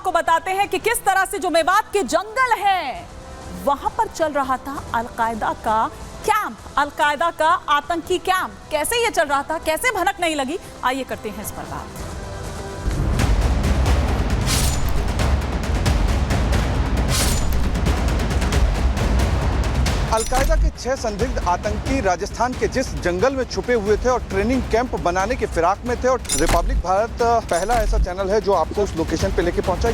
आपको बताते हैं कि किस तरह से जो मेवात के जंगल है वहां पर चल रहा था अलकायदा का कैंप, अलकायदा का आतंकी कैंप। कैसे ये चल रहा था, कैसे भनक नहीं लगी, आइए करते हैं इस पर बात। अलकायदा के 6 संदिग्ध आतंकी राजस्थान के जिस जंगल में छुपे हुए थे और ट्रेनिंग कैंप बनाने के फिराक में थे, और रिपब्लिक भारत पहला ऐसा चैनल है जो आपको उस लोकेशन पे लेके पहुंचा।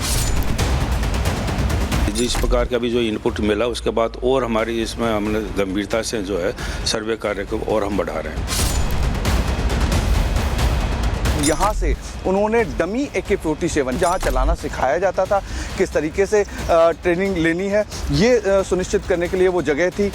जिस प्रकार का भी जो इनपुट मिला उसके बाद और हमारी इसमें हमने गंभीरता से जो है सर्वे कार्य को और हम बढ़ा रहे हैं। यहाँ से उन्होंने डमी AK-47 जहाँ चलाना सिखाया जाता था, किस तरीके से ट्रेनिंग लेनी है, ये सुनिश्चित करने के लिए वो जगह थी।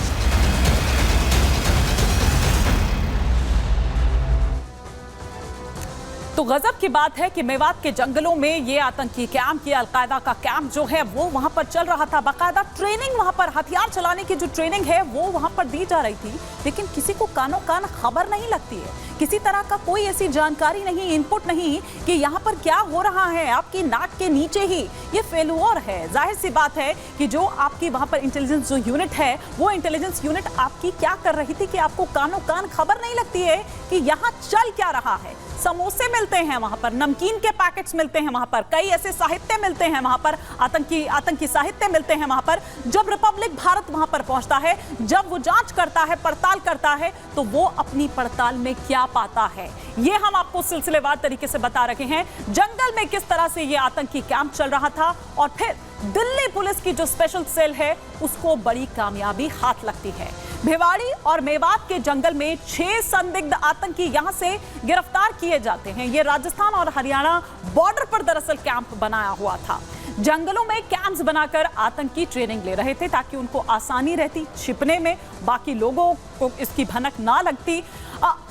तो गजब की बात है कि मेवात के जंगलों में ये आतंकी कैंप, ये अलकायदा का कैंप जो है वो वहां पर चल रहा था। बाकायदा ट्रेनिंग वहां पर, हथियार चलाने की जो ट्रेनिंग है वो वहां पर दी जा रही थी, लेकिन किसी को कानों कान खबर नहीं लगती है। किसी तरह का कोई ऐसी जानकारी नहीं, इनपुट नहीं कि यहाँ पर क्या हो रहा है। आपकी नाक के नीचे ही ये फेल्योर है। जाहिर सी बात है कि जो आपकी वहां पर इंटेलिजेंस जो यूनिट है, वो इंटेलिजेंस यूनिट आपकी क्या कर रही थी कि आपको कानों कान खबर नहीं लगती है कि यहाँ चल क्या रहा है। समोसे मिलते हैं वहां पर, नमकीन के पैकेट्स मिलते हैं वहां पर, कई ऐसे साहित्य मिलते हैं वहां पर, आतंकी साहित्य मिलते हैं वहां पर। जब रिपब्लिक भारत वहां पर पहुंचता है, जब वो जांच करता है, पड़ताल करता है, तो वो अपनी पड़ताल में क्या पाता है, ये हम आपको सिलसिलेवार तरीके से बता रहे हैं। जंगल में किस तरह से ये आतंकी कैंप चल रहा था और फिर दिल्ली पुलिस की जो स्पेशल सेल है उसको बड़ी कामयाबी हाथ लगती है। भिवाड़ी और मेवात के जंगल में 6 संदिग्ध आतंकी यहां से गिरफ्तार किए जाते हैं। ये राजस्थान और हरियाणा बॉर्डर पर दरअसल कैंप बनाया हुआ था। जंगलों में कैंप्स बनाकर आतंकी ट्रेनिंग ले रहे थे ताकि उनको आसानी रहती छिपने में, बाकी लोगों को इसकी भनक ना लगती।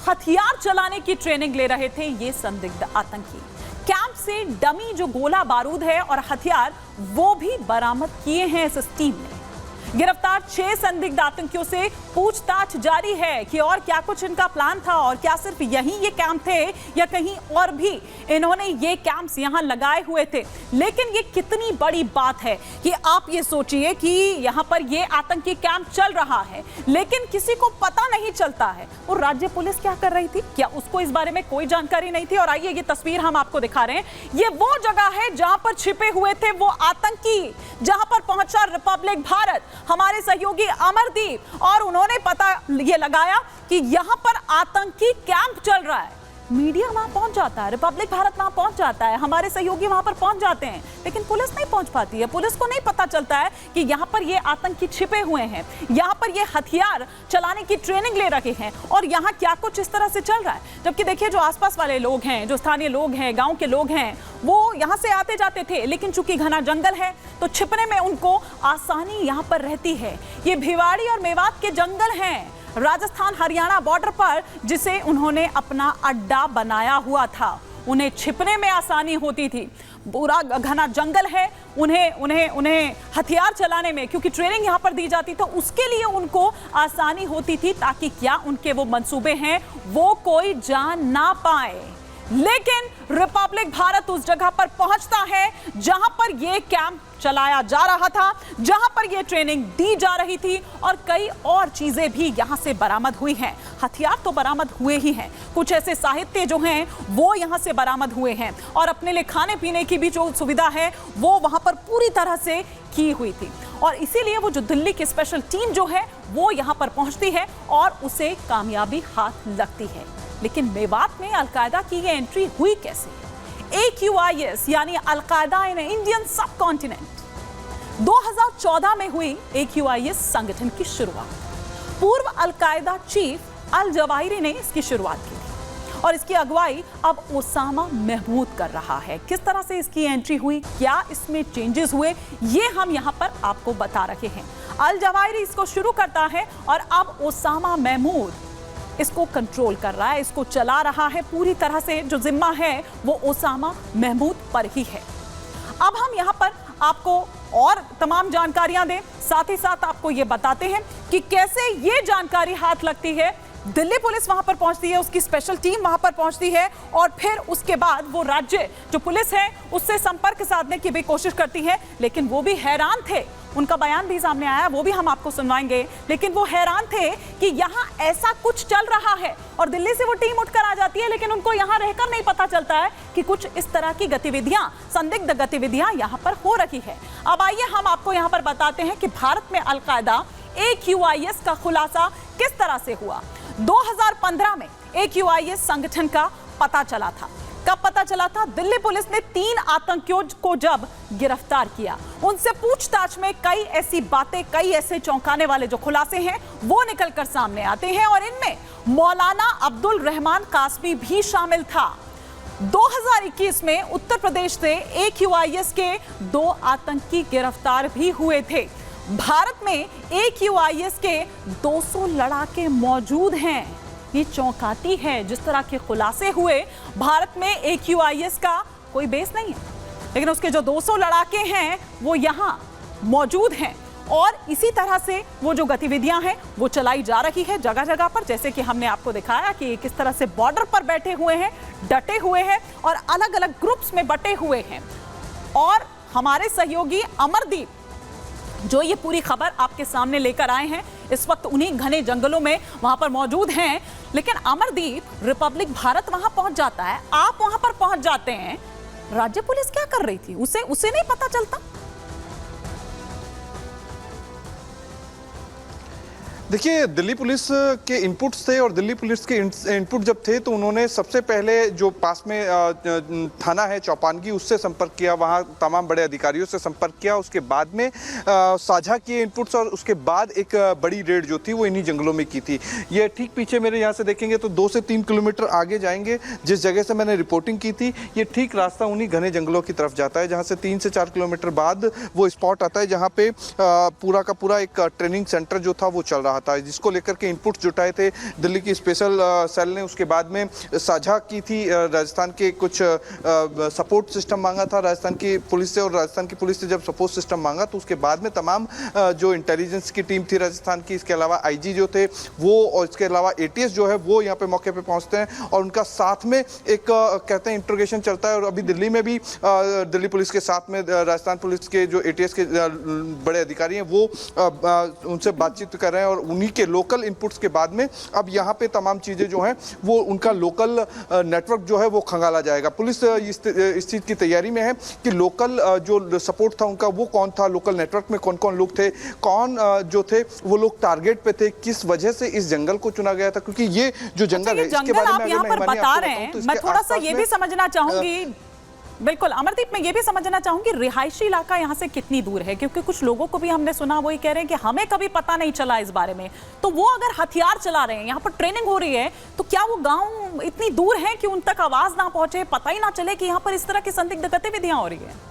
हथियार चलाने की ट्रेनिंग ले रहे थे ये संदिग्ध आतंकी। कैंप से डमी जो गोला बारूद है और हथियार वो भी बरामद किए हैं इस टीम ने। गिरफ्तार 6 संदिग्ध आतंकियों से पूछताछ जारी है कि और क्या कुछ इनका प्लान था, और क्या सिर्फ यही ये कैंप थे या कहीं और भी इन्होंने ये कैंप्स यहां लगाए हुए थे। लेकिन ये कितनी बड़ी बात है कि आप ये सोचिए कि यहां पर ये आतंकी कैंप चल रहा है लेकिन किसी को पता नहीं चलता है। और राज्य पुलिस क्या कर रही थी, क्या उसको इस बारे में कोई जानकारी नहीं थी? और आइए ये तस्वीर हम आपको दिखा रहे हैं। ये वो जगह है जहां पर छिपे हुए थे वो आतंकी, जहां पर पहुंचा रिपब्लिक भारत, हमारे सहयोगी अमरदीप, और उन्होंने पता ये लगाया कि यहां पर आतंकी कैंप चल रहा है। मीडिया वहां पहुंच जाता है, रिपब्लिक भारत वहां पहुंच जाता है, हमारे सहयोगी वहां पर पहुंच जाते हैं, लेकिन पुलिस नहीं पहुंच पाती है। पुलिस को नहीं पता चलता है कि यहां पर ये आतंकी छिपे हुए हैं, यहां पर ये हथियार चलाने की ट्रेनिंग ले रखे हैं और यहां क्या कुछ इस तरह से चल रहा है। जबकि देखिए जो आसपास वाले लोग हैं, जो स्थानीय लोग हैं, गांव के लोग हैं, वो यहां से आते जाते थे, लेकिन चूंकि घना जंगल है तो छिपने में उनको आसानी यहां पर रहती है। ये भिवाड़ी और मेवात के जंगल हैं राजस्थान हरियाणा बॉर्डर पर, जिसे उन्होंने अपना अड्डा बनाया हुआ था। उन्हें छिपने में आसानी होती थी। पूरा घना जंगल है, उन्हें हथियार चलाने में, क्योंकि ट्रेनिंग यहां पर दी जाती तो उसके लिए उनको आसानी होती थी ताकि क्या उनके वो मंसूबे हैं वो कोई जान ना पाए। लेकिन रिपब्लिक भारत उस जगह पर पहुंचता है जहां पर यह कैंप चलाया जा रहा था, जहां पर यह ट्रेनिंग दी जा रही थी, और कई और चीजें भी यहां से बरामद हुई हैं। हथियार तो बरामद हुए ही हैं, कुछ ऐसे साहित्य जो हैं वो यहां से बरामद हुए हैं, और अपने लिए खाने पीने की भी जो सुविधा है वो वहां पर पूरी तरह से की हुई थी। और इसीलिए वो जो दिल्ली की स्पेशल टीम जो है वो यहां पर पहुंचती है और उसे कामयाबी हाथ लगती है। लेकिन मेवात में अलकायदा की ये एंट्री हुई कैसे? AQIS यानी अलकायदा इन इंडियन सब कॉन्टिनेंट, 2014 में हुई AQIS संगठन की शुरुआत। पूर्व अलकायदा चीफ अल जवाहिरी ने इसकी शुरुआत की थी और इसकी अगुवाई अब ओसामा महमूद कर रहा है। किस तरह से इसकी एंट्री हुई, क्या इसमें चेंजेस हुए, ये हम यहां पर आपको बता रहे हैं। अल जवाहिरी इसको शुरू करता है और अब ओसामा महमूद इसको कंट्रोल कर रहा है, इसको चला रहा है। पूरी तरह से जो जिम्मा है वो ओसामा महमूद पर ही है। अब हम यहाँ पर आपको और तमाम जानकारियां दें, साथ ही साथ आपको ये बताते हैं कि कैसे ये जानकारी हाथ लगती है दिल्ली पुलिस वहां पर पहुंचती है, उसकी स्पेशल टीम वहां पर पहुंचती है और फिर उसके बाद वो राज्य जो पुलिस है उससे संपर्क साधने की भी कोशिश करती है, लेकिन वो भी हैरान थे। उनका बयान भी सामने आया, वो भी हम आपको सुनवाएंगे, लेकिन वो हैरान थे कि यहाँ ऐसा कुछ चल रहा है और दिल्ली से वो टीम उठकर आ जाती है, लेकिन उनको यहाँ रहकर नहीं पता चलता है कि कुछ इस तरह की गतिविधियां, संदिग्ध गतिविधियां यहाँ पर हो रही है। अब आइए हम आपको यहाँ पर बताते हैं कि भारत में अलकायदा AQIS का खुलासा किस तरह से हुआ। 2015 में AQIS संगठन का पता चला था। कब पता चला था? दिल्ली पुलिस ने 3 आतंकियों को जब गिरफ्तार किया, उनसे पूछताछ में कई ऐसी बातें, कई ऐसे चौंकाने वाले जो खुलासे हैं वो निकलकर सामने आते हैं और इनमें मौलाना अब्दुल रहमान कासमी भी शामिल था। 2021 में उत्तर प्रदेश से AQIS के 2 आतंकी गिरफ्तार भी हुए थे। भारत में AQIS के 200 लड़ाके मौजूद हैं। ये चौंकाती है जिस तरह के खुलासे हुए। भारत में AQIS का कोई बेस नहीं है, लेकिन उसके जो 200 लड़ाके हैं वो यहाँ मौजूद हैं और इसी तरह से वो जो गतिविधियां हैं वो चलाई जा रही है जगह जगह पर, जैसे कि हमने आपको दिखाया कि किस तरह से बॉर्डर पर बैठे हुए हैं, डटे हुए हैं और अलग अलग ग्रुप्स में बटे हुए हैं। और हमारे सहयोगी अमरदीप जो ये पूरी खबर आपके सामने लेकर आए हैं, इस वक्त उन्हीं घने जंगलों में वहां पर मौजूद हैं। लेकिन अमरदीप, रिपब्लिक भारत वहां पहुंच जाता है, आप वहां पर पहुंच जाते हैं, राज्य पुलिस क्या कर रही थी उसे नहीं पता चलता? देखिए, दिल्ली पुलिस के इनपुट्स थे और दिल्ली पुलिस के इनपुट जब थे तो उन्होंने सबसे पहले जो पास में थाना है चौपानगी, उससे संपर्क किया, वहाँ तमाम बड़े अधिकारियों से संपर्क किया, उसके बाद में साझा किए इनपुट्स और उसके बाद एक बड़ी रेड जो थी वो इन्हीं जंगलों में की थी। ये ठीक पीछे मेरे यहाँ से देखेंगे तो 2 से 3 किलोमीटर आगे जाएंगे, जिस जगह से मैंने रिपोर्टिंग की थी, ये ठीक रास्ता उन्हीं घने जंगलों की तरफ जाता है, जहाँ से 3 से 4 किलोमीटर बाद वो स्पॉट आता है जहाँ पे पूरा का पूरा एक ट्रेनिंग सेंटर जो था वो चल रहा था, जिसको लेकर के इनपुट्स जुटाए थे दिल्ली की स्पेशल सेल ने। उसके बाद में साझा की थी, राजस्थान के कुछ सपोर्ट सिस्टम मांगा था राजस्थान की पुलिस से, और राजस्थान की पुलिस से जब सपोर्ट सिस्टम मांगा तो उसके बाद में तमाम जो इंटेलिजेंस की टीम थी राजस्थान की, इसके अलावा IG जो थे वो, और इसके अलावा ATS जो है वो यहाँ पे मौके पे पहुँचते हैं और उनका साथ में एक कहते हैं इंट्रोगेशन चलता है। और अभी दिल्ली में भी दिल्ली पुलिस के साथ में राजस्थान पुलिस के जो ATS के बड़े अधिकारी हैं वो उनसे बातचीत कर रहे हैं और उन्हीं के लोकल इनपुट्स के बाद में अब यहाँ पे तमाम चीज़ें जो हैं वो उनका लोकल नेटवर्क जो है वो खंगाला जाएगा। पुलिस इस चीज़ की तैयारी में है कि लोकल जो सपोर्ट था उनका वो कौन था, लोकल नेटवर्क में कौन कौन लोग थे, कौन जो थे वो लोग टारगेट पे थे, किस वजह से इस जंगल को चुना गया था, क्योंकि ये जो जंगल है इसके बारे में आप यहाँ पर बता रहे हैं, मैं थोड़ा सा ये भी समझना चाहूंगी। बिल्कुल अमरदीप, मैं ये भी समझना चाहूंगी रिहायशी इलाका यहाँ से कितनी दूर है, क्योंकि कुछ लोगों को भी हमने सुना वो ये कह रहे हैं कि हमें कभी पता नहीं चला इस बारे में। तो वो अगर हथियार चला रहे हैं, यहाँ पर ट्रेनिंग हो रही है, तो क्या वो गांव इतनी दूर है कि उन तक आवाज ना पहुंचे, पता ही ना चले कि यहाँ पर इस तरह की संदिग्ध गतिविधियां हो रही है?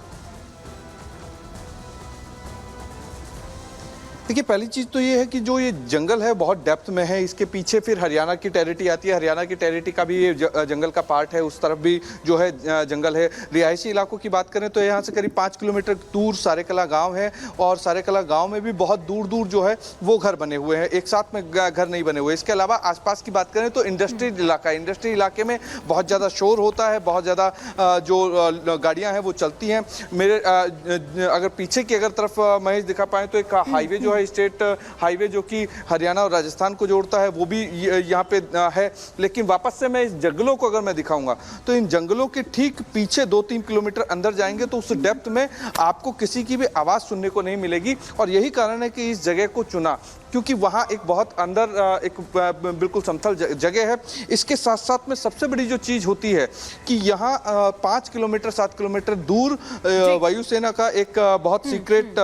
देखिए, पहली चीज़ तो ये है कि जो ये जंगल है बहुत डेप्थ में है, इसके पीछे फिर हरियाणा की टेरिटरी आती है, हरियाणा की टेरिटरी का भी ये जंगल का पार्ट है, उस तरफ भी जो है जंगल है। रिहायशी इलाकों की बात करें तो यहाँ से करीब 5 किलोमीटर दूर सारेकला गांव है और सारेकला गांव में भी बहुत दूर दूर जो है वो घर बने हुए हैं, एक साथ में घर नहीं बने हुए। इसके अलावा आसपास की बात करें तो इंडस्ट्रियल इलाका है, इंडस्ट्री इलाके में बहुत ज़्यादा शोर होता है, बहुत ज़्यादा जो गाड़ियाँ हैं वो चलती हैं। मेरे अगर पीछे की अगर तरफ महेश दिखा पाएँ तो एक हाईवे जो स्टेट हाईवे जो कि हरियाणा और राजस्थान को जोड़ता है वो भी यहाँ पे है। लेकिन वापस से मैं इस जंगलों को अगर मैं दिखाऊंगा तो इन जंगलों के ठीक पीछे 2-3 किलोमीटर अंदर जाएंगे तो उस डेप्थ में आपको किसी की भी आवाज़ सुनने को नहीं मिलेगी। और यही कारण है कि इस जगह को चुना, क्योंकि वहाँ एक बहुत अंदर एक बिल्कुल समतल जगह है। इसके साथ साथ में सबसे बड़ी जो चीज़ होती है कि यहाँ 5 किलोमीटर 7 किलोमीटर दूर वायुसेना का एक बहुत सीक्रेट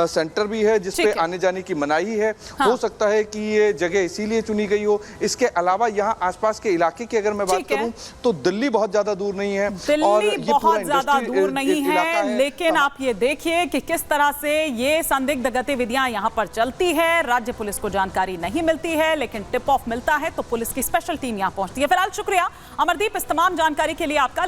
सेंटर भी है जिसपे आने जाने की मनाही है। हाँ। हो सकता है कि ये जगह इसीलिए चुनी गई हो। इसके अलावा यहाँ आसपास के इलाके की अगर मैं बात करूँ तो दिल्ली बहुत ज़्यादा दूर नहीं है, और ये बहुत ज़्यादा दूर नहीं है, लेकिन आप ये देखिए कि किस तरह से ये संदिग्ध गतिविधियां यहाँ पर चलती है। राज्य पुलिस को जानकारी नहीं मिलती है, लेकिन टिप ऑफ मिलता है तो पुलिस की स्पेशल टीम यहां पहुंचती है। फिलहाल शुक्रिया अमरदीप इस तमाम जानकारी के लिए आपका।